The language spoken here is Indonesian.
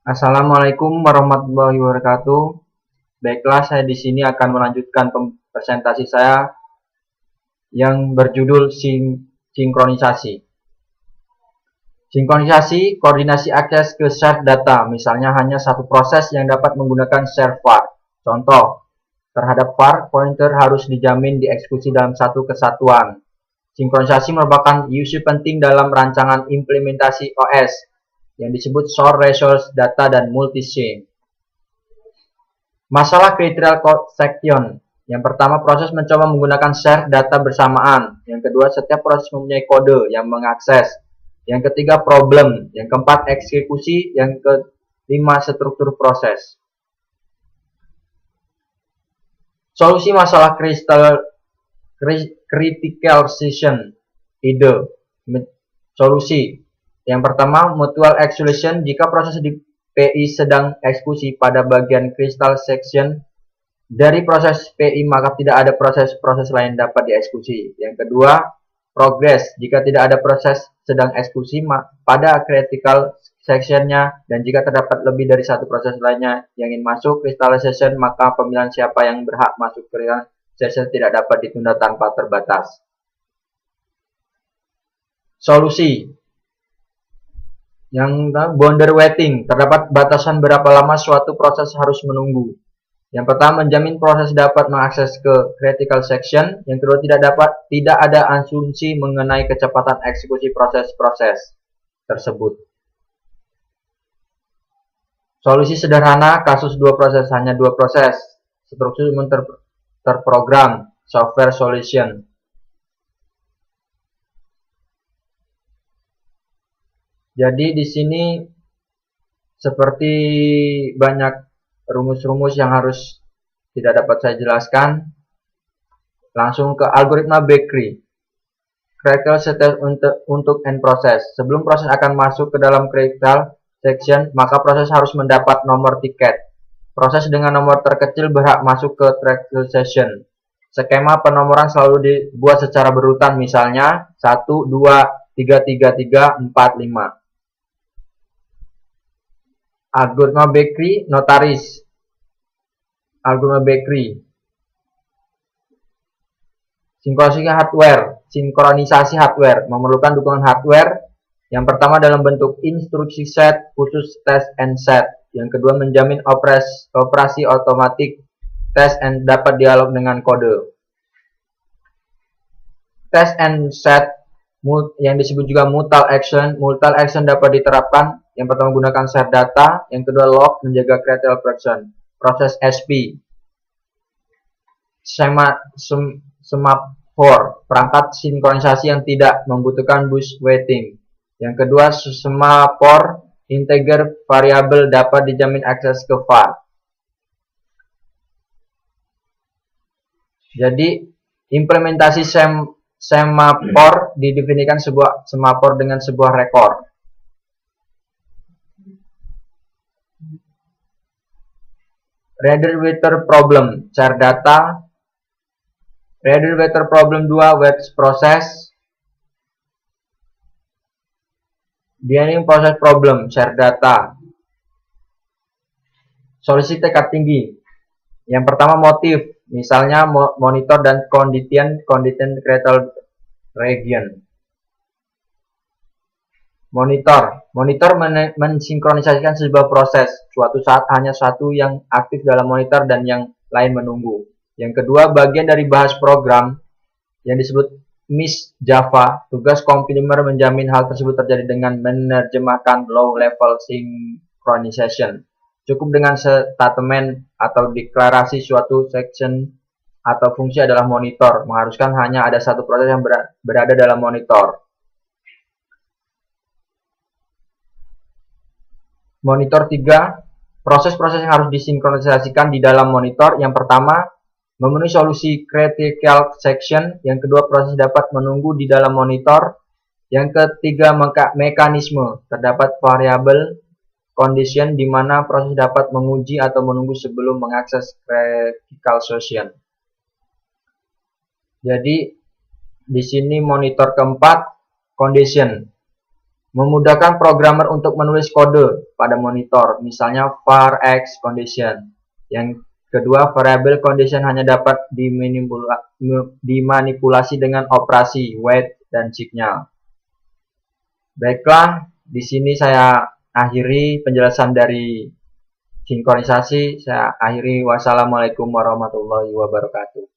Assalamualaikum warahmatullahi wabarakatuh. Baiklah, saya di sini akan melanjutkan presentasi saya yang berjudul sinkronisasi. Sinkronisasi, koordinasi akses ke shared data, misalnya hanya satu proses yang dapat menggunakan share var. Contoh, terhadap var, pointer harus dijamin dieksekusi dalam satu kesatuan. Sinkronisasi merupakan isu penting dalam rancangan implementasi OS yang disebut Source Resource Data dan Multi-Chain. Masalah critical section. Yang pertama, proses mencoba menggunakan share data bersamaan. Yang kedua, setiap proses mempunyai kode yang mengakses. Yang ketiga, problem. Yang keempat, eksekusi. Yang kelima, struktur proses. Solusi masalah critical section. Ide. Solusi. Yang pertama, mutual exclusion. Jika proses di PI sedang eksekusi pada bagian critical section dari proses PI, maka tidak ada proses-proses lain dapat dieksekusi. Yang kedua, progress. Jika tidak ada proses sedang eksekusi pada critical sectionnya, dan jika terdapat lebih dari satu proses lainnya yang ingin masuk crystallization, maka pemilihan siapa yang berhak masuk crystallization tidak dapat ditunda tanpa terbatas. Solusi. Yang boundary waiting, terdapat batasan berapa lama suatu proses harus menunggu. Yang pertama, menjamin proses dapat mengakses ke critical section. Yang kedua, tidak ada asumsi mengenai kecepatan eksekusi proses-proses tersebut. Solusi sederhana, kasus dua proses, hanya dua proses. Struktur terprogram, software solution. Jadi di sini seperti banyak rumus-rumus yang harus tidak dapat saya jelaskan. Langsung ke algoritma Bakery. Critical section untuk end proses. Sebelum proses akan masuk ke dalam critical section, maka proses harus mendapat nomor tiket. Proses dengan nomor terkecil berhak masuk ke critical section. Skema penomoran selalu dibuat secara berurutan, misalnya 1, 2, 3, 3, 3, 4, 5. Algoritma Bakery, notaris. Algoritma Bakery. Sinkronisasi hardware memerlukan dukungan hardware. Yang pertama dalam bentuk instruksi set khusus test and set. Yang kedua menjamin operasi otomatis test and dapat dialog dengan kode. Test and set yang disebut juga mutual action. Mutual action dapat diterapkan. Yang pertama gunakan share data, yang kedua log menjaga critical section. Proses SP. Semaphore, perangkat sinkronisasi yang tidak membutuhkan bus waiting. Yang kedua, semaphore integer variabel dapat dijamin akses ke var. Jadi implementasi semaphore didefinisikan sebuah semaphore dengan sebuah rekor. Reader-Waiter problem, share data. Reader-Waiter problem 2, web process. Beginning process problem, share data. Solusi tingkat tinggi. Yang pertama motif, misalnya monitor dan condition critical region. Monitor mensinkronisasikan sebuah proses. Suatu saat hanya satu yang aktif dalam monitor dan yang lain menunggu. Yang kedua, bagian dari bahas program yang disebut MIS Java. Tugas compiler menjamin hal tersebut terjadi dengan menerjemahkan low level synchronization. Cukup dengan statement atau deklarasi suatu section atau fungsi adalah monitor, mengharuskan hanya ada satu proses yang berada dalam monitor. Monitor 3, proses-proses yang harus disinkronisasikan di dalam monitor. Yang pertama, memenuhi solusi critical section. Yang kedua, proses dapat menunggu di dalam monitor. Yang ketiga, mekanisme. Terdapat variabel condition di mana proses dapat menguji atau menunggu sebelum mengakses critical section. Jadi, di sini monitor keempat, condition. Memudahkan programmer untuk menulis kode pada monitor, misalnya var x condition. Yang kedua, variable condition hanya dapat dimanipulasi dengan operasi wait dan signal. Baiklah, di sini saya akhiri penjelasan dari sinkronisasi. Saya akhiri. Wassalamualaikum warahmatullahi wabarakatuh.